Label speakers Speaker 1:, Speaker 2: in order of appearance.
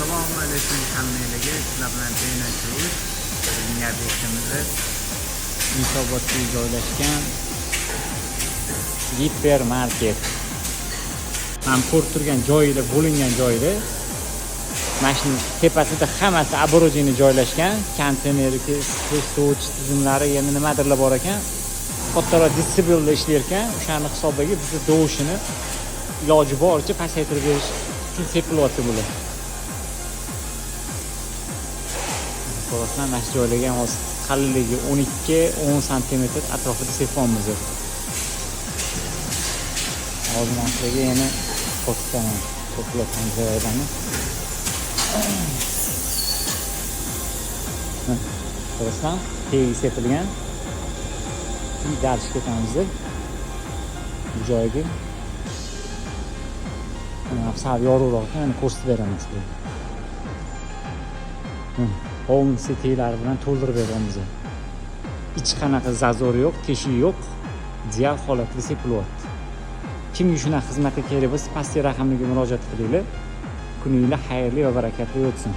Speaker 1: Assalomu alaykum hammalarga. Sizlar bilan tanishuv. Bizning obyektimiz Yunusobodda joylashgan gipermarket. Ham ko'rib turgan joyida, bo'lingan joyida mashina tepasida hammasi оборудование joylashgan. Konteynerga suvich tizimlari yana nimadirlar bor ekan. Kattaroq distributorda ishlar ekan. O'shani hisobiga bizni dovushini iloji boricha pasaytirib berish uchun sepilyapti bular. Ko'rasizlar, mana shu joylarga ham qalinligi 12-10 sm atrofida sepamiz. Hozir men sizlarga yana ko'rsataman. To'platgan joylarni. Ko'rasizlar, tegi sepilgan. Şimdi ders ketamiz. Bu joyga sal yorug'roq, yani ko'rsatib beramiz. Home city'lar bilan to'ldirib beramiz. Hech qanaqa zazor yo'q, teshik yo'q. Ideal holatda sepilyapti. Kimga shunaqa xizmatga kerak bo'lsa, pastki raqamga murojaat qilinglar. Kuninglar xayrli va barakatli o'tsin.